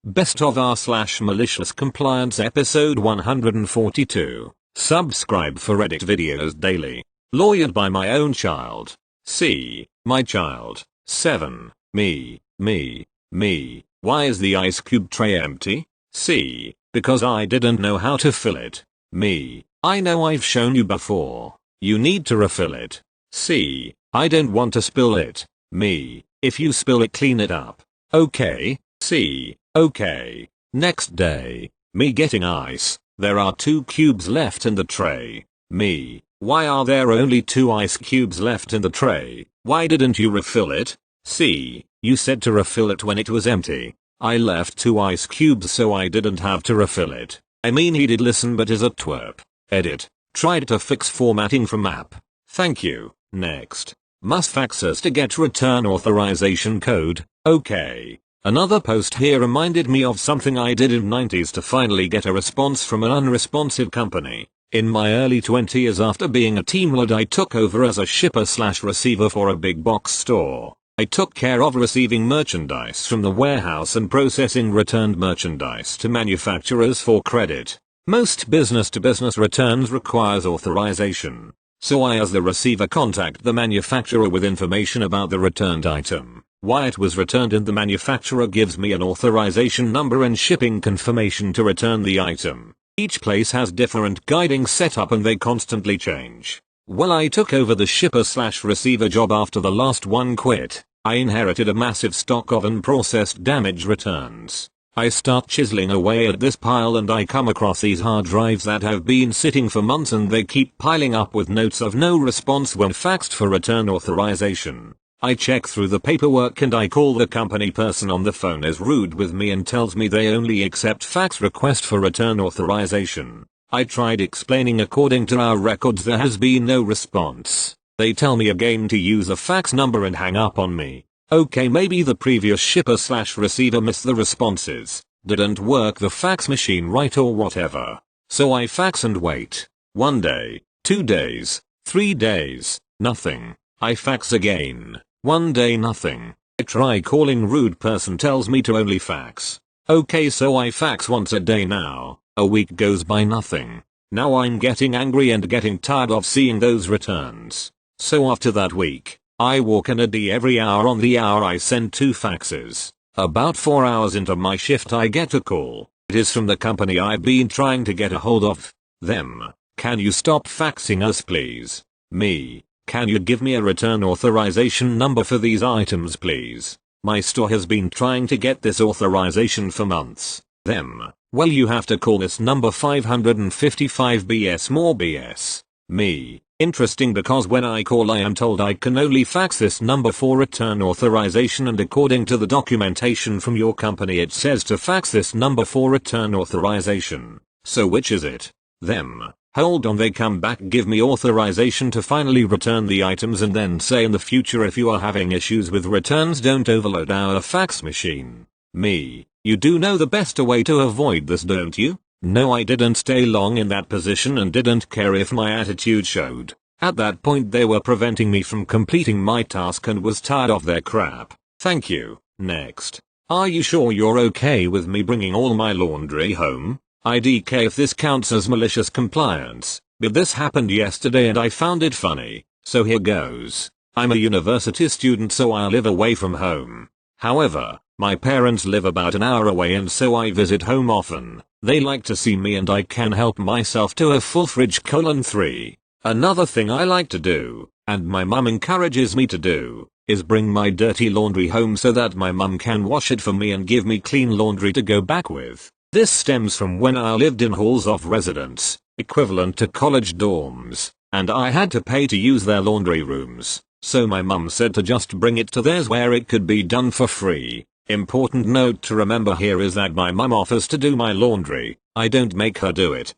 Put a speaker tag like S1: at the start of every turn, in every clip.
S1: Best of R / malicious compliance episode 142. Subscribe for edit videos daily. Lawyered by my own child. C. My child. 7. Me. Why is the ice cube tray empty? C. Because I didn't know how to fill it. Me. I know I've shown you before. You need to refill it. C. I don't want to spill it. Me. If you spill it, clean it up. Okay. C. Okay. Next day. Me getting ice. There are 2 cubes left in the tray. Me. Why are there only 2 ice cubes left in the tray? Why didn't you refill it? C. You said to refill it when it was empty. I left 2 ice cubes so I didn't have to refill it. I mean, he did listen but is a twerp. Edit. Tried to fix formatting from app. Thank you. Next. Must fax us to get return authorization code. Okay. Another post here reminded me of something I did in 90s to finally get a response from an unresponsive company. In my early 20s, after being a team lead, I took over as a shipper/receiver for a big box store. I took care of receiving merchandise from the warehouse and processing returned merchandise to manufacturers for credit. Most business-to-business returns requires authorization. So I, as the receiver, contact the manufacturer with information about the returned item, why it was returned, and the manufacturer gives me an authorization number and shipping confirmation to return the item. Each place has different guiding setup and they constantly change. Well, I took over the shipper/receiver job after the last one quit. I inherited a massive stock of unprocessed damage returns. I start chiseling away at this pile and I come across these hard drives that have been sitting for months and they keep piling up with notes of no response when faxed for return authorization. I check through the paperwork and I call the company person on the phone, is rude with me and tells me they only accept fax request for return authorization. I tried explaining according to our records there has been no response. They tell me again to use a fax number and hang up on me. Okay, maybe the previous shipper/receiver missed the responses, didn't work the fax machine right or whatever. So I fax and wait. 1 day, 2 days, 3 days, nothing. I fax again. 1 day, nothing. I try calling, rude person tells me to only fax. Okay, so I fax once a day now. A week goes by, nothing. Now I'm getting angry and getting tired of seeing those returns. So after that week, I walk in a D every hour. On the hour I send 2 faxes. About 4 hours into my shift I get a call. It is from the company I've been trying to get a hold of. Them. Can you stop faxing us, please? Me. Can you give me a return authorization number for these items, please? My store has been trying to get this authorization for months. Them. Well, you have to call this number 555 BS. More BS. Me. Interesting, because when I call I am told I can only fax this number for return authorization, and according to the documentation from your company it says to fax this number for return authorization. So which is it? Them. Hold on, they come back, give me authorization to finally return the items, and then say in the future if you are having issues with returns don't overload our fax machine. Me. You do know the best way to avoid this, don't you? No, I didn't stay long in that position and didn't care if my attitude showed. At that point they were preventing me from completing my task and was tired of their crap. Thank you. Next. Are you sure you're okay with me bringing all my laundry home? IDK if this counts as malicious compliance, but this happened yesterday and I found it funny, so here goes. I'm a university student, so I live away from home. However, my parents live about an hour away and so I visit home often. They like to see me and I can help myself to a full fridge. 3. Another thing I like to do, and my mum encourages me to do, is bring my dirty laundry home so that my mum can wash it for me and give me clean laundry to go back with. This stems from when I lived in halls of residence, equivalent to college dorms, and I had to pay to use their laundry rooms. So my mum said to just bring it to theirs where it could be done for free. Important note to remember here is that my mum offers to do my laundry. I don't make her do it.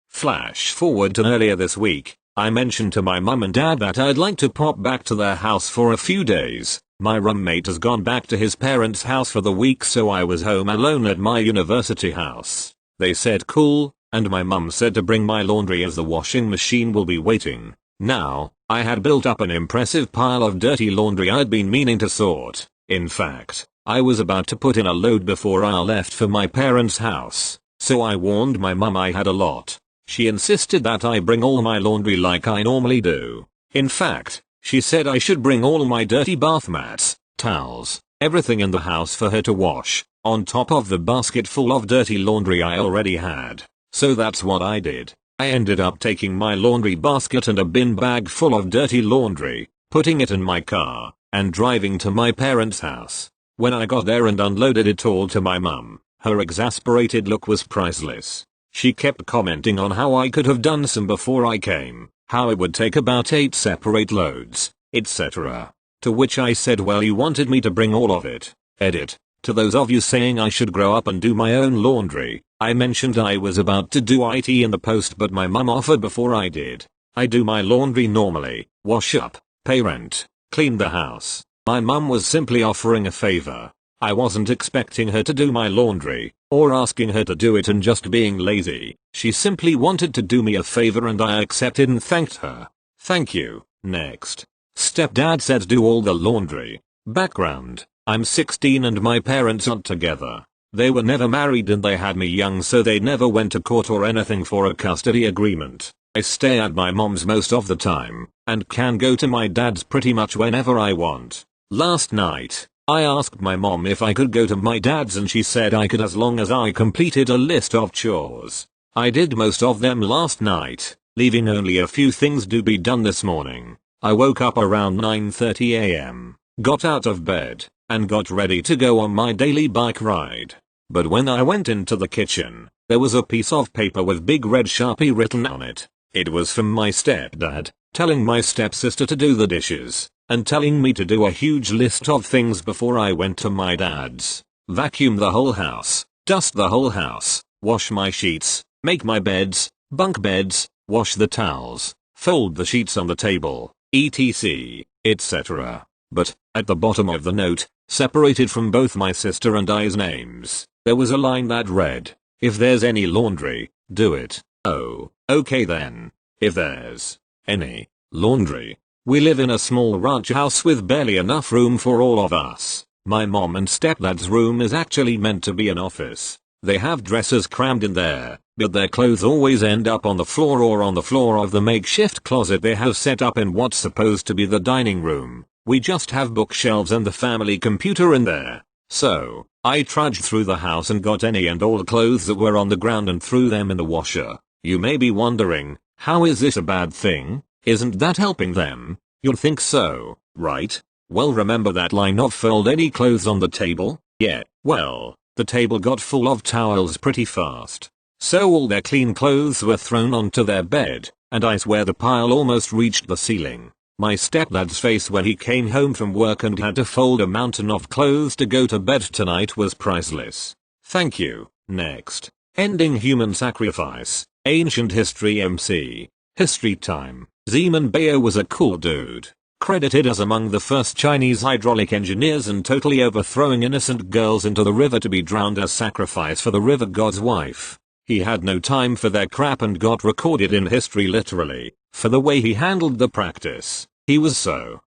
S1: Flash forward to earlier this week. I mentioned to my mum and dad that I'd like to pop back to their house for a few days. My roommate has gone back to his parents' house for the week, so I was home alone at my university house. They said cool, and my mum said to bring my laundry as the washing machine will be waiting. Now, I had built up an impressive pile of dirty laundry I'd been meaning to sort. In fact, I was about to put in a load before I left for my parents' house, so I warned my mum I had a lot. She insisted that I bring all my laundry like I normally do. In fact, she said I should bring all my dirty bath mats, towels, everything in the house for her to wash, on top of the basket full of dirty laundry I already had. So that's what I did. I ended up taking my laundry basket and a bin bag full of dirty laundry, putting it in my car, and driving to my parents' house. When I got there and unloaded it all to my mum, her exasperated look was priceless. She kept commenting on how I could have done some before I came, how it would take about 8 separate loads, etc. To which I said, well, you wanted me to bring all of it. Edit. To those of you saying I should grow up and do my own laundry, I mentioned I was about to do IT in the post, but my mum offered before I did. I do my laundry normally, wash up, pay rent, clean the house. My mum was simply offering a favor. I wasn't expecting her to do my laundry, or asking her to do it and just being lazy. She simply wanted to do me a favor and I accepted and thanked her. Thank you. Next. Stepdad said do all the laundry. Background. I'm 16 and my parents aren't together. They were never married and they had me young, so they never went to court or anything for a custody agreement. I stay at my mom's most of the time, and can go to my dad's pretty much whenever I want. Last night, I asked my mom if I could go to my dad's and she said I could as long as I completed a list of chores. I did most of them last night, leaving only a few things to be done this morning. I woke up around 9:30 am, got out of bed, and got ready to go on my daily bike ride. But when I went into the kitchen, there was a piece of paper with big red Sharpie written on it. It was from my stepdad, telling my stepsister to do the dishes, and telling me to do a huge list of things before I went to my dad's. Vacuum the whole house, dust the whole house, wash my sheets, make my beds, bunk beds, wash the towels, fold the sheets on the table, etc., etc. But, at the bottom of the note, separated from both my sister and I's names, there was a line that read, if there's any laundry, do it. Oh, okay then. If there's any laundry. We live in a small ranch house with barely enough room for all of us. My mom and stepdad's room is actually meant to be an office. They have dressers crammed in there, but their clothes always end up on the floor or on the floor of the makeshift closet they have set up in what's supposed to be the dining room. We just have bookshelves and the family computer in there. So, I trudged through the house and got any and all clothes that were on the ground and threw them in the washer. You may be wondering, how is this a bad thing? Isn't that helping them? You'll think so, right? Well, remember that line of fold any clothes on the table? Yeah, well, the table got full of towels pretty fast. So all their clean clothes were thrown onto their bed, and I swear the pile almost reached the ceiling. My stepdad's face when he came home from work and had to fold a mountain of clothes to go to bed tonight was priceless. Thank you. Next. Ending human sacrifice. Ancient history MC. History time. Zeman Bayo was a cool dude, credited as among the first Chinese hydraulic engineers and totally overthrowing innocent girls into the river to be drowned as sacrifice for the river god's wife. He had no time for their crap and got recorded in history literally, for the way he handled the practice. He was so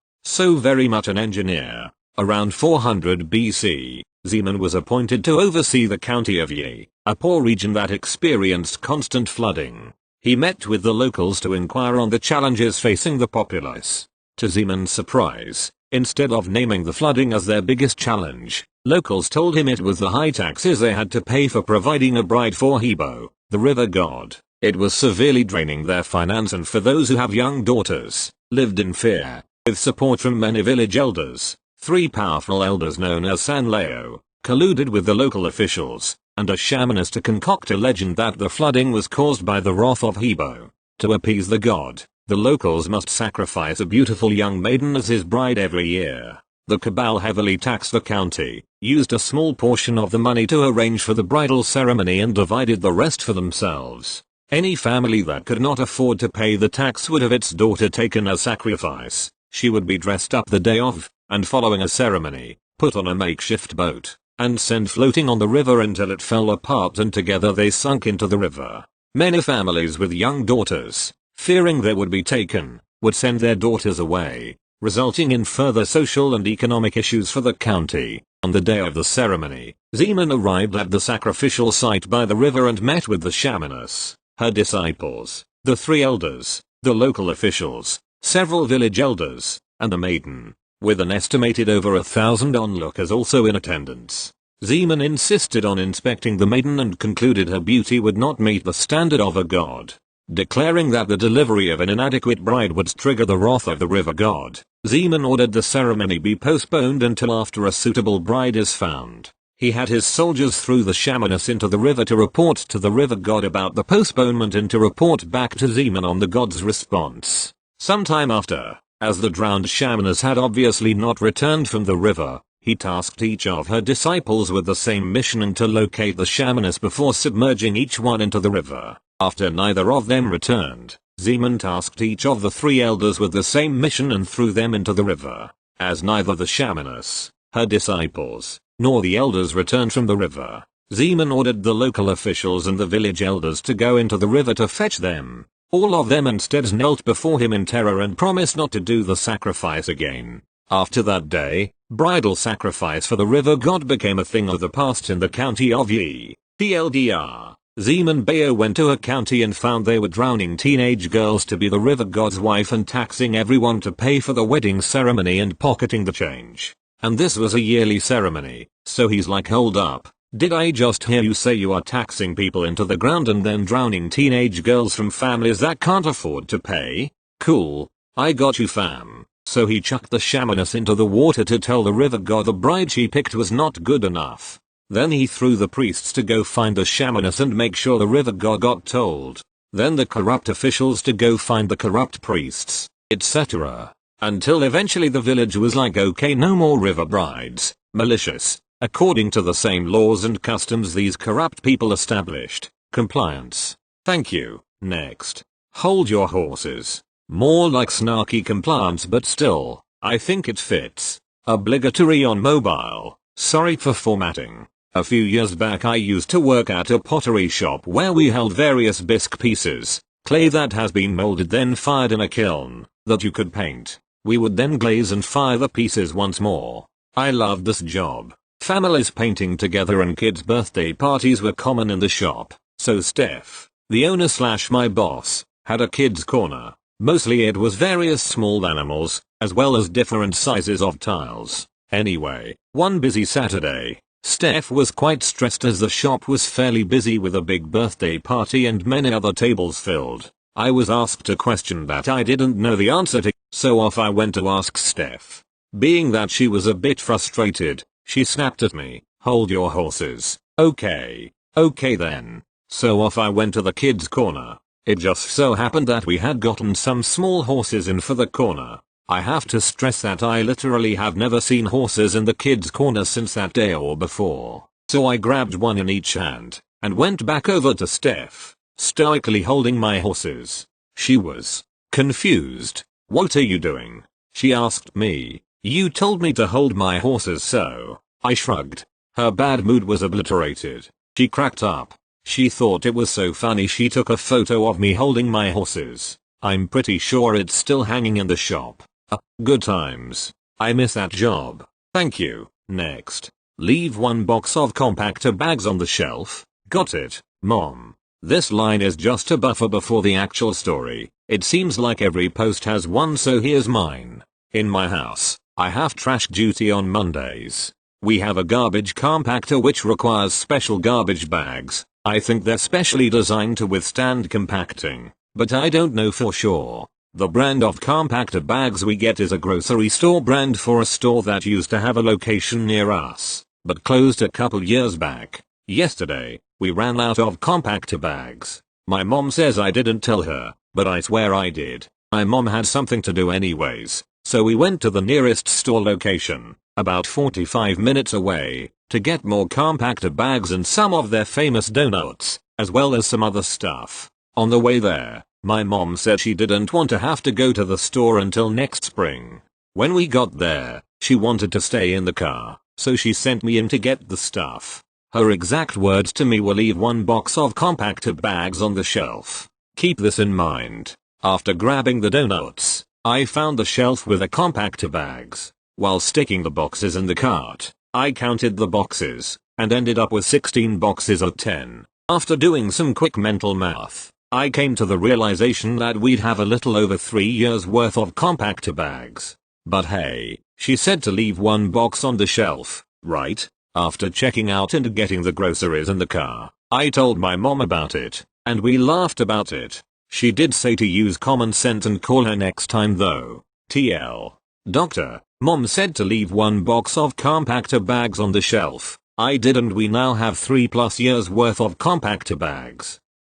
S1: very much an engineer. Around 400 BC, Zeman was appointed to oversee the county of Yi, a poor region that experienced constant flooding. He met with the locals to inquire on the challenges facing the populace. To Zeman's surprise, instead of naming the flooding as their biggest challenge, locals told him it was the high taxes they had to pay for providing a bride for Hebo, the river god. It was severely draining their finance, and for those who have young daughters, lived in fear. With support from many village elders, 3 powerful elders known as Sanleo, colluded with the local officials and a shamanist to concoct a legend that the flooding was caused by the wrath of Hebo. To appease the god, the locals must sacrifice a beautiful young maiden as his bride every year. The cabal heavily taxed the county, used a small portion of the money to arrange for the bridal ceremony and divided the rest for themselves. Any family that could not afford to pay the tax would have its daughter taken as sacrifice. She would be dressed up the day of, and following a ceremony, put on a makeshift boat, and sent floating on the river until it fell apart and together they sunk into the river. Many families with young daughters, fearing they would be taken, would send their daughters away. resulting in further social and economic issues for the county. On the day of the ceremony, Zeman arrived at the sacrificial site by the river and met with the shamaness, her disciples, the 3 elders, the local officials, several village elders, and the maiden, with an estimated over 1,000 onlookers also in attendance. Zeman insisted on inspecting the maiden and concluded her beauty would not meet the standard of a god, declaring that the delivery of an inadequate bride would trigger the wrath of the river god. Zeman ordered the ceremony be postponed until after a suitable bride is found. He had his soldiers throw the shamaness into the river to report to the river god about the postponement and to report back to Zeman on the god's response. Sometime after, as the drowned shamaness had obviously not returned from the river, he tasked each of her disciples with the same mission and to locate the shamaness before submerging each one into the river. After neither of them returned, Zeman tasked each of the 3 elders with the same mission and threw them into the river. As neither the shamaness, her disciples, nor the elders returned from the river, Zeman ordered the local officials and the village elders to go into the river to fetch them. All of them instead knelt before him in terror and promised not to do the sacrifice again. After that day, bridal sacrifice for the river god became a thing of the past in the county of Yi. TLDR. Zeman Bayo went to a county and found they were drowning teenage girls to be the river god's wife and taxing everyone to pay for the wedding ceremony and pocketing the change. And this was a yearly ceremony, so he's like, hold up, did I just hear you say you are taxing people into the ground and then drowning teenage girls from families that can't afford to pay? Cool, I got you fam. So he chucked the shamaness into the water to tell the river god the bride she picked was not good enough. Then he threw the priests to go find the shamaness and make sure the river god got told. Then the corrupt officials to go find the corrupt priests, etc. Until eventually the village was like, okay, no more river brides. Malicious. According to the same laws and customs these corrupt people established. Compliance. Thank you. Next. Hold your horses. More like snarky compliance, but still, I think it fits. Obligatory on mobile. Sorry for formatting. A few years back I used to work at a pottery shop where we held various bisque pieces, clay that has been molded then fired in a kiln, that you could paint. We would then glaze and fire the pieces once more. I loved this job. Families painting together and kids' birthday parties were common in the shop, so Steph, the owner / my boss, had a kids' corner. Mostly it was various small animals, as well as different sizes of tiles. Anyway, one busy Saturday, Steph was quite stressed as the shop was fairly busy with a big birthday party and many other tables filled. I was asked a question that I didn't know the answer to, so off I went to ask Steph. Being that she was a bit frustrated, she snapped at me, hold your horses. Okay then. So off I went to the kids' corner. It just so happened that we had gotten some small horses in for the corner. I have to stress that I literally have never seen horses in the kids' corner since that day or before. So I grabbed one in each hand, and went back over to Steph, stoically holding my horses. She was confused. What are you doing? She asked me. You told me to hold my horses, so. I shrugged. Her bad mood was obliterated. She cracked up. She thought it was so funny she took a photo of me holding my horses. I'm pretty sure it's still hanging in the shop. Good times. I miss that job. Thank you. Next. Leave one box of compactor bags on the shelf. Got it, Mom. This line is just a buffer before the actual story. It seems like every post has one, so here's mine. In my house, I have trash duty on Mondays. We have a garbage compactor which requires special garbage bags. I think they're specially designed to withstand compacting, but I don't know for sure. The brand of compactor bags we get is a grocery store brand for a store that used to have a location near us, but closed a couple years back. Yesterday, we ran out of compactor bags. My mom says I didn't tell her, but I swear I did. My mom had something to do anyways, so we went to the nearest store location, about 45 minutes away, to get more compactor bags and some of their famous donuts, as well as some other stuff. On the way there, my mom said she didn't want to have to go to the store until next spring. When we got there, she wanted to stay in the car, so she sent me in to get the stuff. Her exact words to me were, leave one box of compactor bags on the shelf. Keep this in mind. After grabbing the donuts, I found the shelf with the compactor bags. While sticking the boxes in the cart, I counted the boxes, and ended up with 16 boxes of 10. After doing some quick mental math, I came to the realization that we'd have a little over 3 years worth of compactor bags. But hey, she said to leave one box on the shelf, right? After checking out and getting the groceries in the car, I told my mom about it, and we laughed about it. She did say to use common sense and call her next time though. TL. Doctor, mom said to leave one box of compactor bags on the shelf. I did, and we now have 3+ years worth of compactor bags.